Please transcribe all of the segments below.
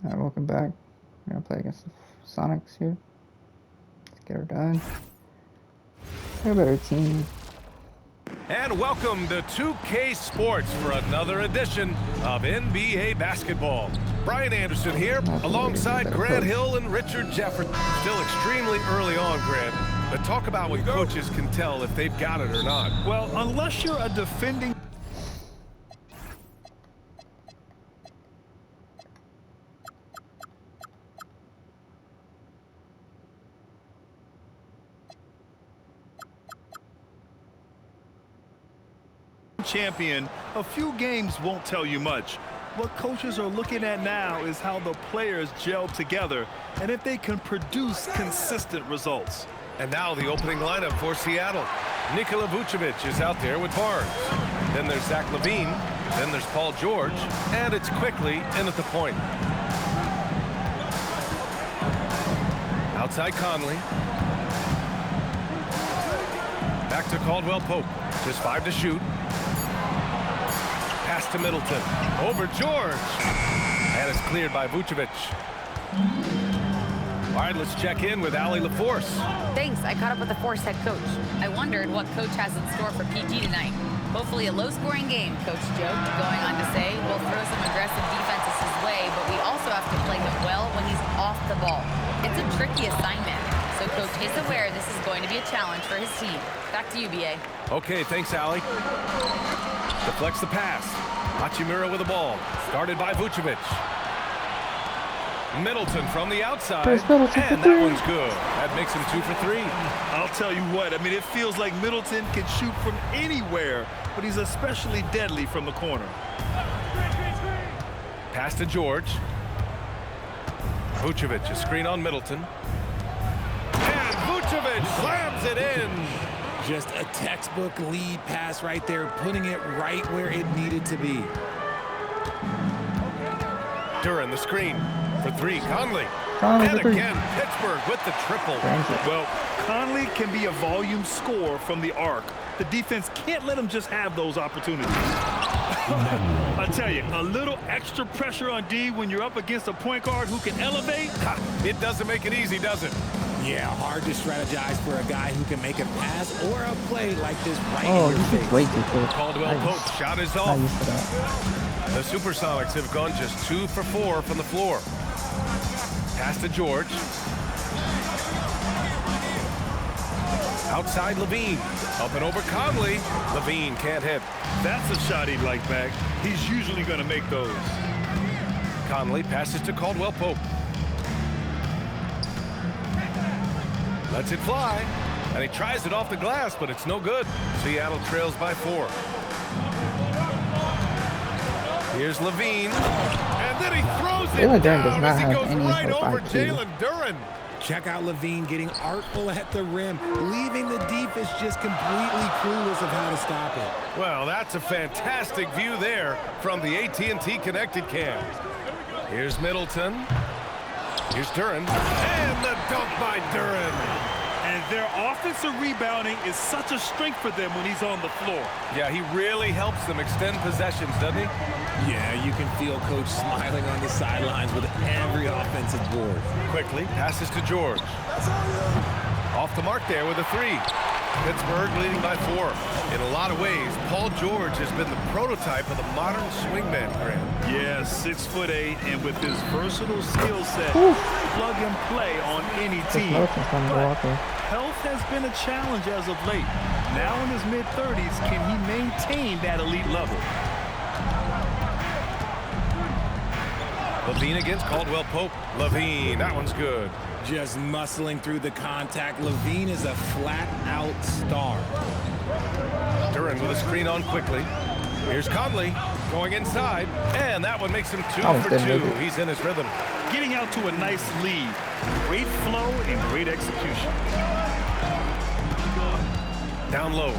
Alright, welcome back. We're gonna play against the Sonics here. Let's get her done. They're a better team. And welcome to 2K Sports for another edition of NBA basketball. Brian Anderson here, alongside Grant Hill and Richard Jefferson. Still extremely early on, Grant, but talk about what coaches can tell if they've got it or not. Well, unless you're a defending champion, a few games won't tell you much. What coaches are looking at now is how the players gel together and if they can produce consistent results. And now the opening lineup for Seattle. Nikola Vucevic is out there with Barnes. Then there's Zach LaVine. Then there's Paul George. And it's quickly in at the point. Outside Conley. Back to Caldwell Pope. Just 5 to shoot. Pass to Middleton. Over George. And it's cleared by Vucevic. All right, let's check in with Allie LaForce. Thanks. I caught up with the Force head coach. I wondered what coach has in store for PG tonight. Hopefully a low-scoring game, Coach joked, going on to say, we'll throw some aggressive defenses his way, but we also have to play him well when he's off the ball. It's a tricky assignment, so Coach is aware this is going to be a challenge for his team. Back to you, B.A. Okay, thanks, Allie. Deflects the pass. Hachimura with the ball. Guarded by Vucevic. Middleton from the outside. And that one's good. That makes him 2 for 3. I'll tell you what, I mean, it feels like Middleton can shoot from anywhere, but he's especially deadly from the corner. Pass to George. Vucevic, a screen on Middleton. And Vucevic slams it in. Just a textbook lead pass right there, putting it right where it needed to be. Duran the screen for 3. Conley. Conley And again, Pittsburgh with the triple. Well, Conley can be a volume scorer from the arc. The defense can't let him just have those opportunities. I tell you, a little extra pressure on D when you're up against a point guard who can elevate. It doesn't make it easy, does it? Yeah, hard to strategize for a guy who can make a pass or a play like this right Oh, in your this is way too quick. Caldwell Pope shot is off. Not used to that. The SuperSonics have gone just 2 for 4 from the floor. Pass to George. Outside LaVine. Up and over Conley. LaVine can't hit. That's a shot he'd like back. He's usually going to make those. Conley passes to Caldwell Pope. Lets it fly. And he tries it off the glass, but it's no good. Seattle trails by 4. Here's LaVine. And then he throws it Jalen Duren down does not as he have goes any right over IQ. Jalen Duren. Check out LaVine getting artful at the rim, leaving the defense just completely clueless of how to stop it. Well, that's a fantastic view there from the AT&T connected cam. Here's Middleton. Here's Duren. And the dunk by Duren. And their offensive rebounding is such a strength for them when he's on the floor. Yeah, he really helps them extend possessions, doesn't he? Yeah, you can feel Coach smiling on the sidelines with every offensive board. Quickly passes to George. Off the mark there with a 3. Pittsburgh leading by 4. In a lot of ways, Paul George has been the prototype of the modern swingman, Grant. Yeah, 6'8", and with his versatile skill set, plug and play on any team. But health has been a challenge as of late. Now in his mid-30s, can he maintain that elite level? LaVine against Caldwell Pope. LaVine, that one's good. Just muscling through the contact. LaVine is a flat-out star. Duran with a screen on quickly. Here's Conley going inside, and that one makes him 2 for 2. He's in his rhythm. Getting out to a nice lead. Great flow and great execution. Down low.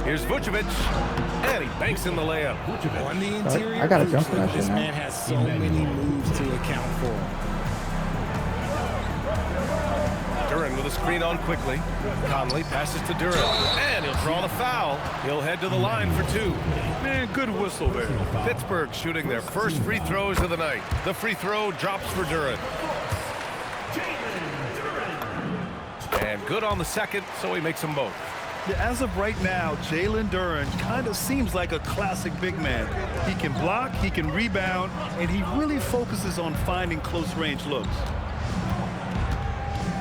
Here's Vucevic, and he banks in the layup. On the interior, I gotta jump for that this shit, man has so many moves to account for. Duran with a a screen on quickly. Conley passes to Duran, and he'll draw the foul. He'll head to the line for 2. Man, good whistle there. Pittsburgh shooting their first free throws of the night. The free throw drops for Duran. And good on the second, so he makes them both. Yeah, as of right now, Jalen Duran kind of seems like a classic big man. He can block, he can rebound, and he really focuses on finding close-range looks.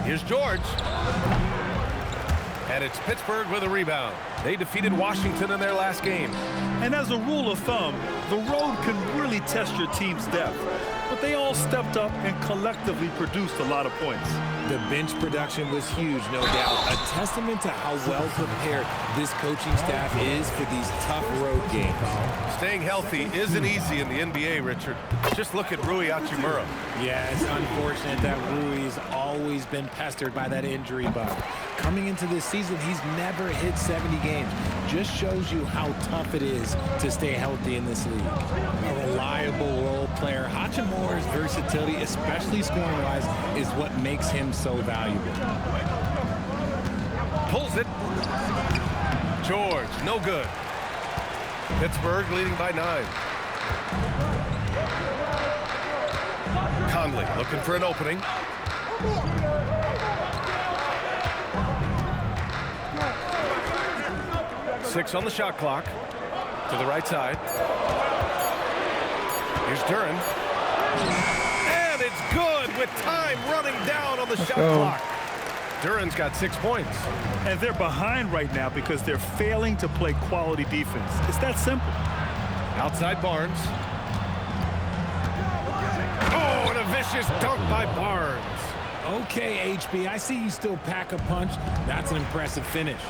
Here's George. And it's Pittsburgh with a rebound. They defeated Washington in their last game. And as a rule of thumb, the road can really test your team's depth. But they all stepped up and collectively produced a lot of points. The bench production was huge, no doubt. A testament to how well prepared this coaching staff is for these tough road games. Staying healthy isn't easy in the NBA, Richard. Just look at Rui Hachimura. Yeah, it's unfortunate that Rui's always been pestered by that injury bug. Coming into this season, he's never hit 70 games. Just shows you how tough it is to stay healthy in this league. A reliable role player, Hachimura's versatility, especially scoring-wise, is what makes him so valuable. Pulls it. George, no good. Pittsburgh leading by 9. Conley looking for an opening. Six on the shot clock. To the right side. Here's Duran. And it's good with time running down on the shot clock. Duran's got 6 points. And they're behind right now because they're failing to play quality defense. It's that simple. Outside Barnes. Oh, and a vicious dunk by Barnes. Okay, HB, I see you still pack a punch. That's an impressive finish.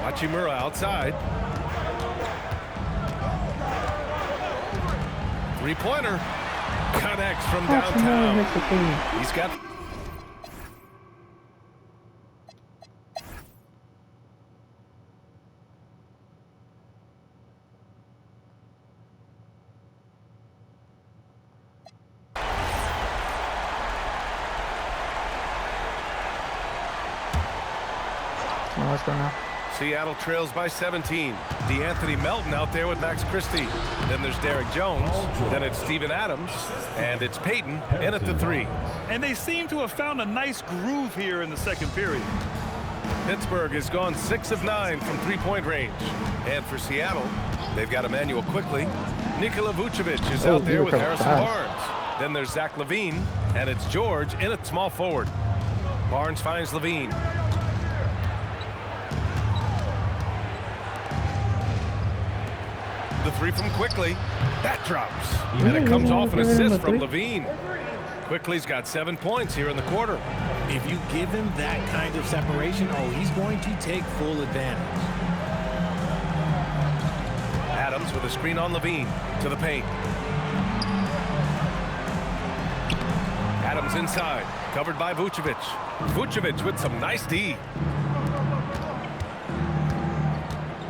Hachimura outside. Three-pointer. Connects from downtown. He's got... What's going on? Seattle trails by 17. DeAnthony Melton out there with Max Christie. Then there's Derek Jones. Then it's Steven Adams. And it's Payton in at the 3. And they seem to have found a nice groove here in the second period. Pittsburgh has gone 6 of 9 from three-point range. And for Seattle, they've got Emmanuel Quickly. Nikola Vucevic is out there with Harrison Barnes. Then there's Zach LaVine. And it's George in at small forward. Barnes finds LaVine. The 3 from Quickly. That drops. And it comes off an assist from LaVine. Quickly's got 7 points here in the quarter. If you give him that kind of separation, oh, he's going to take full advantage. Adams with a screen on LaVine to the paint. Adams inside, covered by Vucevic. Vucevic with some nice D.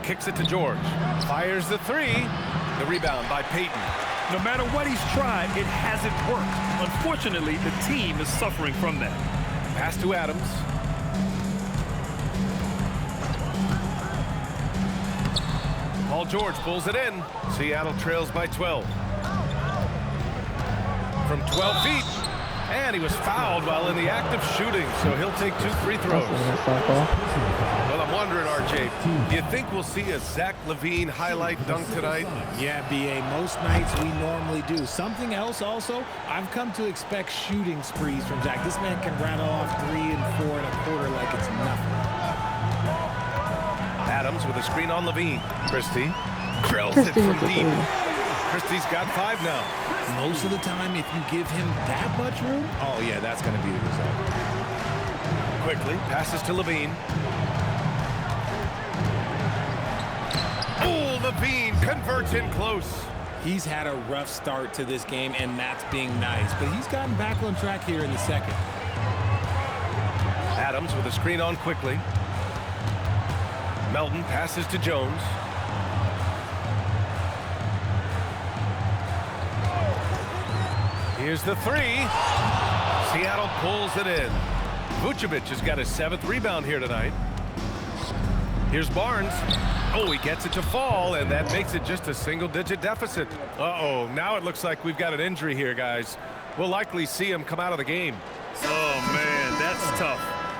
Kicks it to George. Fires the 3. The rebound by Payton. No matter what he's tried, it hasn't worked. Unfortunately, the team is suffering from that. Pass to Adams. Paul George pulls it in. Seattle trails by 12. From 12 feet. And he was fouled while in the act of shooting, so he'll take 2 free throws. Well, I'm wondering, RJ, do you think we'll see a Zach LaVine highlight dunk tonight? Yeah, BA, most nights we normally do. Something else also, I've come to expect shooting sprees from Zach. This man can rattle off 3 and 4 and a quarter like it's nothing. Adams with a screen on LaVine. Christie drills it from deep. Christie's got 5 now. Most of the time, if you give him that much room, oh yeah, that's going to be the result. Quickly passes to LaVine. Oh, LaVine converts in close. He's had a rough start to this game, and that's being nice, but he's gotten back on track here in the second. Adams with a screen on Quickly. Melton passes to Jones. Here's the 3. Seattle pulls it in. Vucevic has got his 7th rebound here tonight. Here's Barnes. Oh, he gets it to fall, and that makes it just a single-digit deficit. Uh-oh, now it looks like we've got an injury here, guys. We'll likely see him come out of the game. Oh, man, that's tough.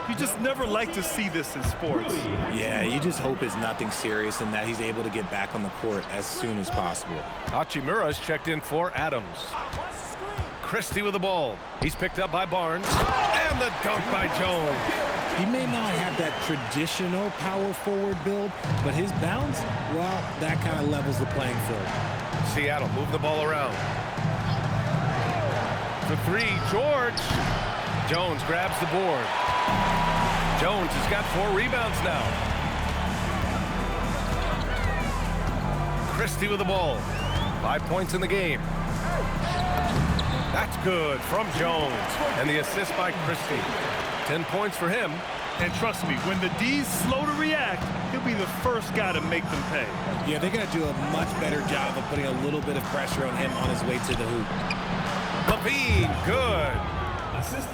You just never like to see this in sports. Yeah, you just hope it's nothing serious and that he's able to get back on the court as soon as possible. Hachimura's checked in for Adams. Christie with the ball. He's picked up by Barnes. And the dunk by Jones. He may not have that traditional power forward build, but his bounce, well, that kind of levels the playing field. Seattle move the ball around. For 3, George. Jones grabs the board. Jones has got 4 rebounds now. Christie with the ball. 5 points in the game. That's good from Jones. And the assist by Christie. 10 points for him. And trust me, when the D's slow to react, he'll be the first guy to make them pay. Yeah, they're going to do a much better job of putting a little bit of pressure on him on his way to the hoop. Levine, good.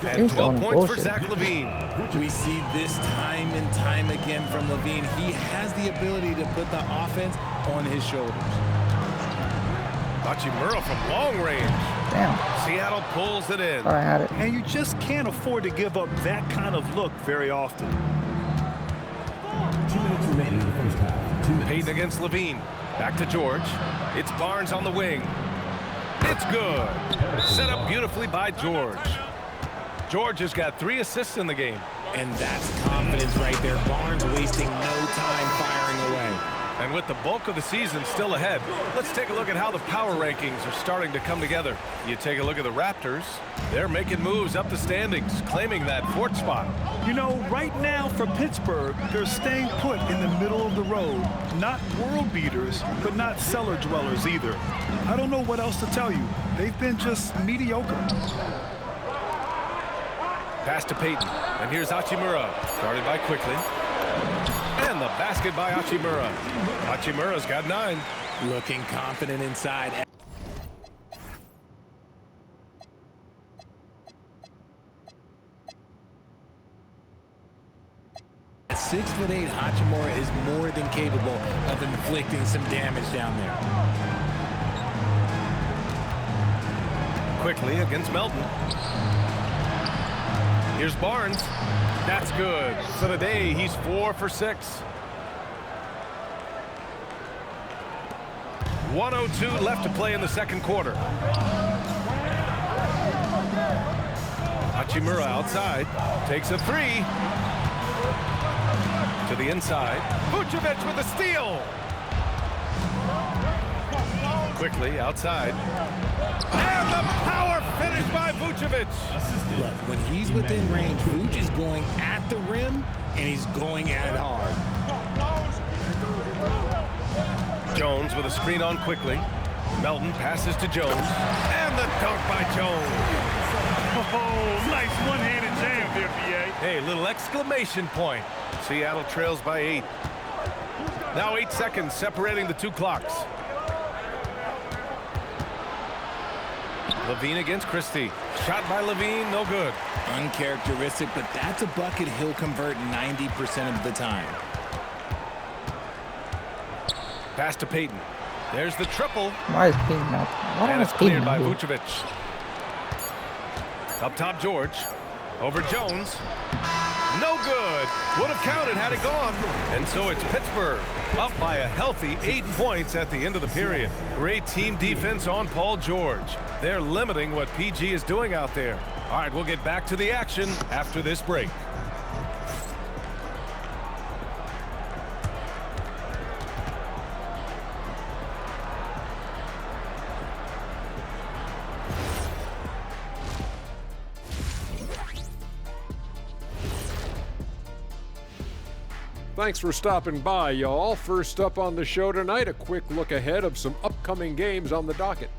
And 12 points for Zach Levine. We see this time and time again from Levine. He has the ability to put the offense on his shoulders. Hachimura from long range. Damn. Seattle pulls it in. Thought I had it. And you just can't afford to give up that kind of look very often. 2 minutes remaining in the first half. 2 minutes. Payton against Levine. Back to George. It's Barnes on the wing. It's good. Set up beautifully by George. George has got 3 assists in the game. And that's confidence right there. Barnes wasting no time firing away. And with the bulk of the season still ahead, let's take a look at how the power rankings are starting to come together. You take a look at the Raptors. They're making moves up the standings, claiming that 4th spot. You know, right now for Pittsburgh, they're staying put in the middle of the road. Not world beaters, but not cellar dwellers either. I don't know what else to tell you. They've been just mediocre. Pass to Payton. And here's Hachimura. Started by Quickly. And the basket by Hachimura. Hachimura's got 9. Looking confident inside. At 6'8", Hachimura is more than capable of inflicting some damage down there. Quickly against Melton. Here's Barnes. That's good. For the day, he's 4 for 6. 1:02 left to play in the second quarter. Hachimura outside. Takes a 3. To the inside. Vucevic with a steal. Quickly outside. And the power finish by Vucevic. Look, when he's within range, Vuce is going at the rim, and he's going at it hard. Jones with a screen on Quickly. Melton passes to Jones. And the dunk by Jones. Oh, nice one-handed jam there, B.A. Hey, little exclamation point. Seattle trails by 8. Now 8 seconds separating the 2 clocks. Levine against Christie. Shot by Levine, no good. Uncharacteristic, but that's a bucket he'll convert 90% of the time. Pass to Payton. There's the triple. Why is Payton not? Why And is it's Payton cleared by not here? Vucevic. Up top, George. Over Jones. No good. Would have counted had it gone. And so it's Pittsburgh up by a healthy 8 points at the end of the period. Great team defense on Paul George. They're limiting what PG is doing out there. All right, we'll get back to the action after this break. Thanks for stopping by, y'all. First up on the show tonight, a quick look ahead of some upcoming games on the docket.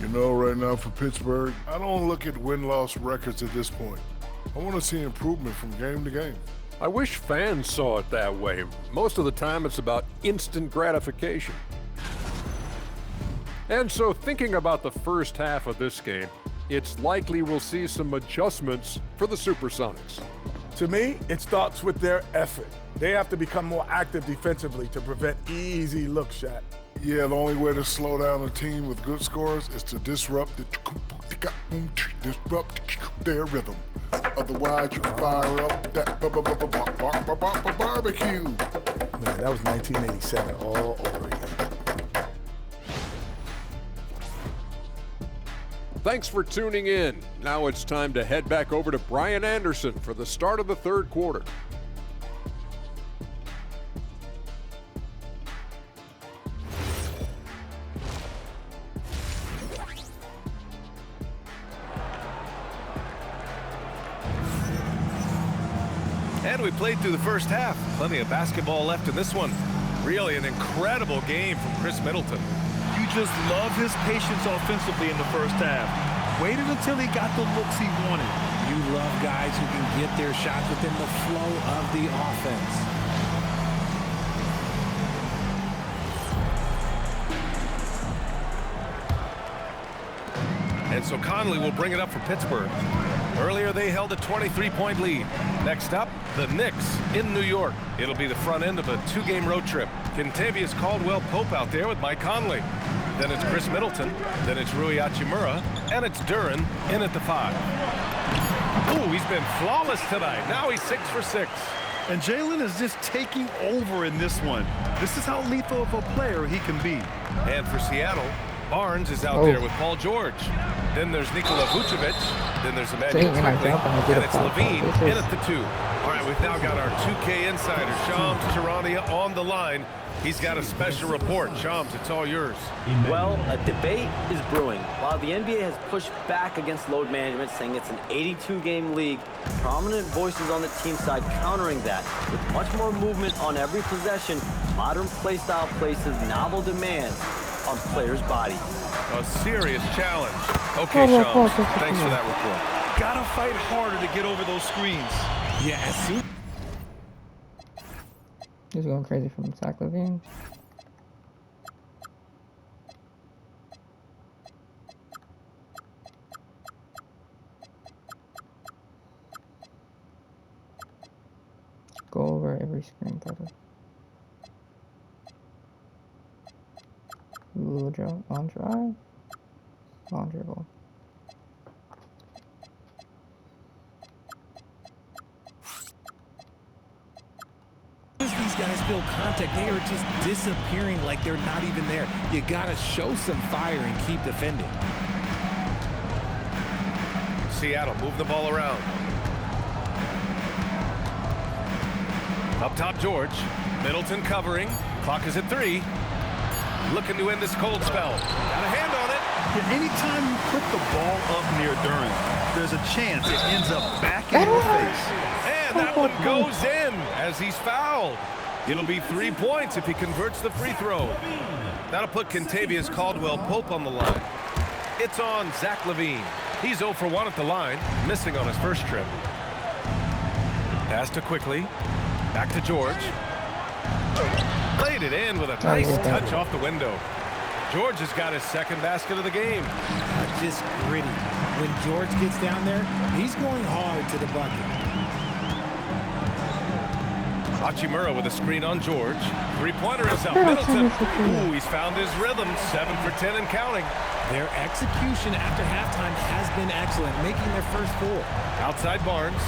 You know, right now for Pittsburgh, I don't look at win-loss records at this point. I want to see improvement from game to game. I wish fans saw it that way. Most of the time, it's about instant gratification. And so, thinking about the first half of this game, it's likely we'll see some adjustments for the SuperSonics. To me, it starts with their effort. They have to become more active defensively to prevent easy look shot. Yeah, the only way to slow down a team with good scores is to disrupt their rhythm. Otherwise, you fire up that barbecue. Man, that was 1987 all over again. Thanks for tuning in. Now it's time to head back over to Brian Anderson for the start of the third quarter. And we played through the first half. Plenty of basketball left in this one. Really an incredible game from Chris Middleton. You just love his patience offensively in the first half. Waited until he got the looks he wanted. You love guys who can get their shots within the flow of the offense. And so Conley will bring it up for Pittsburgh. Earlier they held a 23-point lead. Next up, the Knicks in New York. It'll be the front end of a two-game road trip. Kentavious Caldwell-Pope out there with Mike Conley. Then it's Chris Middleton. Then it's Rui Hachimura. And it's Duren in at the 5. Ooh, he's been flawless tonight. Now he's 6 for 6. And Jalen is just taking over in this one. This is how lethal of a player he can be. And for Seattle, Barnes is out there with Paul George. Then there's Nikola Vucevic. Then there's Emmanuel Quickley. And it's Levine in at the 2. All right, we've now got our 2K insider, Shams Charania, on the line. He's got a special report. Shams, it's all yours. Well, a debate is brewing. While the NBA has pushed back against load management, saying it's an 82-game league, prominent voices on the team side countering that. With much more movement on every possession, modern play style places novel demands on players' bodies. A serious challenge. Okay, Shams, thanks for that report. Gotta fight harder to get over those screens. Yeah, as soon He's going crazy from Zach Levine. Go over every screen, brother. Ooh, on drive. On dribble. these guys feel contact, they are just disappearing like they're not even there. You gotta show some fire and keep defending. Seattle move the ball around. Up top, George. Middleton covering. Clock is at 3. Looking to end this cold spell. Got a hand on it. Yeah, anytime you put the ball up near Duren, there's a chance it ends up back in your face. And that one goes in as he's fouled. It'll be 3 points if he converts the free throw. That'll put Kentavious Caldwell-Pope on the line. It's on Zach Levine. He's 0 for 1 at the line, missing on his first trip. Pass to Quickley. Back to George. Played it in with a nice touch off the window. George has got his second basket of the game. Just gritty. When George gets down there, he's going hard to the bucket. Hachimura with a screen on George. Three-pointer is up. Middleton. Ooh, he's found his rhythm. 7 for 10 and counting. Their execution after halftime has been excellent, making their first 4. Outside Barnes.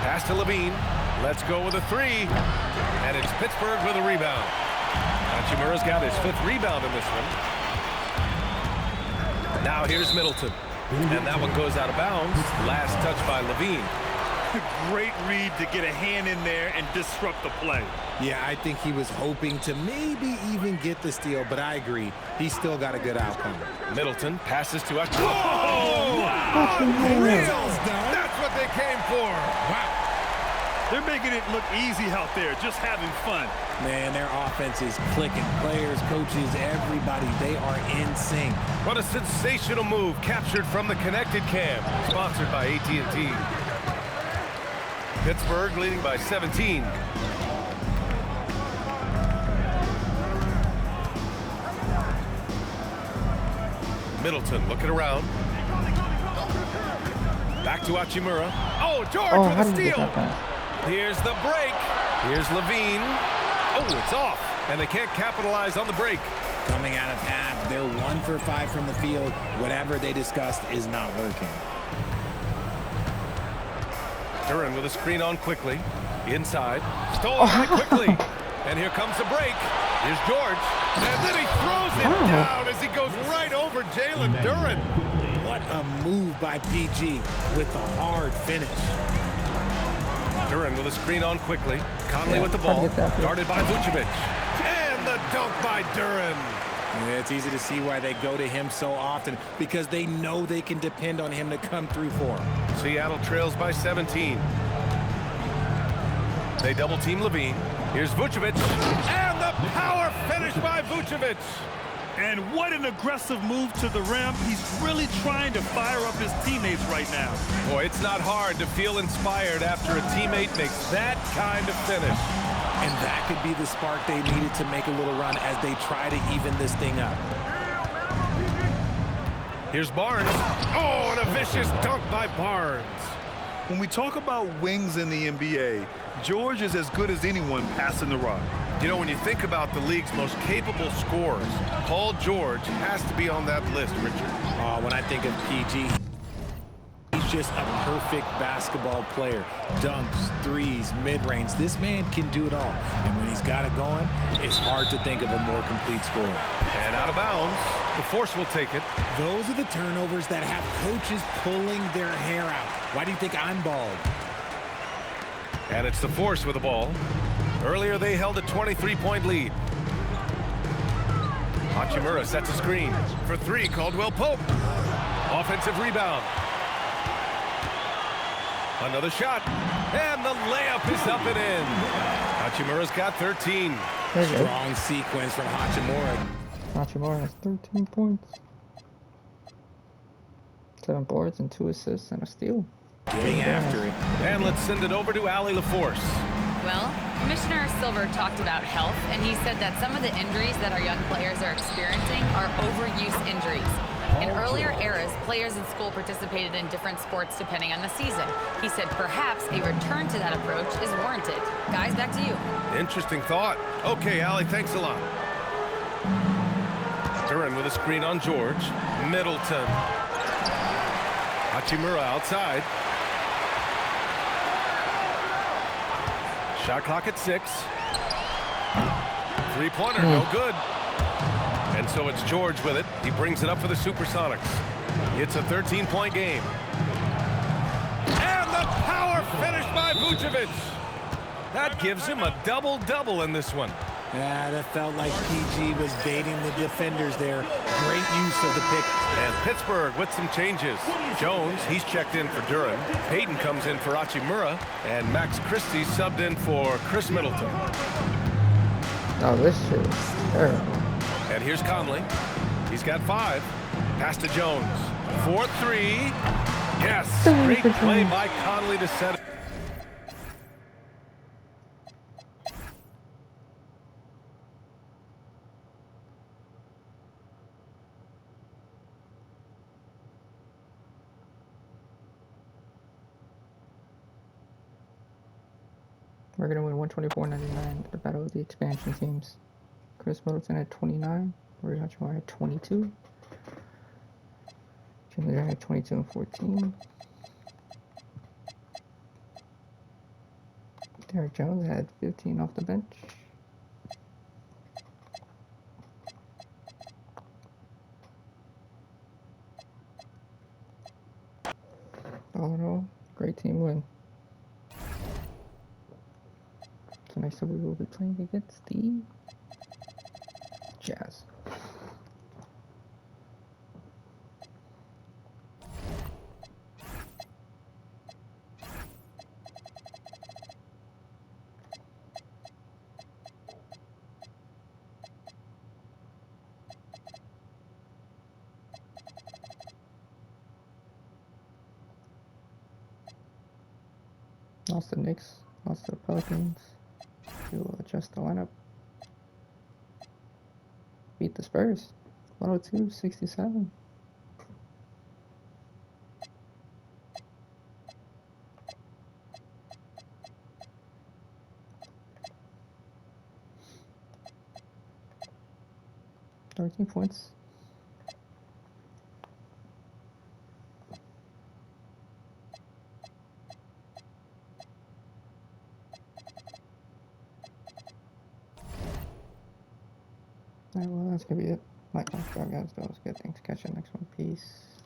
Pass to Levine. Let's go with a 3. And it's Pittsburgh with a rebound. Hachimura's got his 5th rebound in this one. Now here's Middleton. And that one goes out of bounds. Last touch by Levine. Great read to get a hand in there and disrupt the play. Yeah, I think he was hoping to maybe even get the steal, but I agree. He's still got a good outcome. Middleton passes to Hachimura. Whoa! That's what they came for. Wow. They're making it look easy out there, just having fun. Man, their offense is clicking. Players, coaches, everybody, they are in sync. What a sensational move captured from the connected cam. Sponsored by AT&T. Pittsburgh leading by 17. Middleton looking around. Back to Hachimura. Oh, George Oh, with how a did you get steal. that pass? Here's the break. Here's Levine. Oh, it's off. And they can't capitalize on the break. Coming out of half, they're 1 for 5 from the field. Whatever they discussed is not working. Duran with a screen on quickly. Inside. Stolen by quickly. And here comes the break. Here's George. And then he throws it down as he goes right over Jalen Duran. What a move by PG with the hard finish. Duran with a screen on quickly. Conley with the ball. Guarded by Vucevic. And the dunk by Duran. It's easy to see why they go to him so often, because they know they can depend on him to come through for them. Seattle trails by 17. They double team Levine. Here's Vucevic. And the power finish by Vucevic. And what an aggressive move to the rim. He's really trying to fire up his teammates right now. Boy, it's not hard to feel inspired after a teammate makes that kind of finish. And that could be the spark they needed to make a little run as they try to even this thing up. Here's Barnes. Oh, and a vicious dunk by Barnes. When we talk about wings in the NBA, George is as good as anyone passing the rock. You know, when you think about the league's most capable scorers, Paul George has to be on that list, Richard. When I think of PG, he's just a perfect basketball player. Dunks, threes, mid-range. This man can do it all. And when he's got it going, it's hard to think of a more complete scorer. And out of bounds, the Force will take it. Those are the turnovers that have coaches pulling their hair out. Why do you think I'm bald? And it's the Force with the ball. Earlier, they held a 23-point lead. Hachimura sets a screen. For three, Caldwell Pope. Offensive rebound. Another shot. And the layup is up and in. Hachimura's got 13. Strong sequence from Hachimura. Hachimura has 13 points. 7 boards and 2 assists and a steal. Getting after it. And let's send it over to Allie LaForce. Well, Commissioner Silver talked about health, and he said that some of the injuries that our young players are experiencing are overuse injuries. In earlier eras, players in school participated in different sports depending on the season. He said perhaps a return to that approach is warranted. Guys, back to you. Interesting thought. Okay, Allie, thanks a lot. Duran with a screen on George. Middleton. Hachimura outside. Shot clock at 6. Three-pointer, no good. And so it's George with it. He brings it up for the SuperSonics. It's a 13-point game. And the power finish by Vucevic. That gives him a double-double in this one. Yeah, that felt like PG was baiting the defenders there. Great use of the pick. And Pittsburgh with some changes. Jones, he's checked in for Duran. Payton comes in for Hachimura. And Max Christie subbed in for Chris Middleton. Oh, this shit is terrible. And here's Conley. He's got 5. Pass to Jones. 4-3. Yes, great play by Conley to set it. We're going to win 124-99 the battle of the expansion teams. Chris Middleton had 29. Rory Hachimura had 22. Jim Lear had 22 and 14. Derek Jones had 15 off the bench. All in all, great team win. So next up we will be playing against the Jazz. Lost the Knicks, lost the Pelicans. We will adjust the lineup. Beat the Spurs, 102-67. 13 points. Alright, well, that's gonna be it. Like, subscribe, guys. That was good. Thanks. Catch you next one. Peace.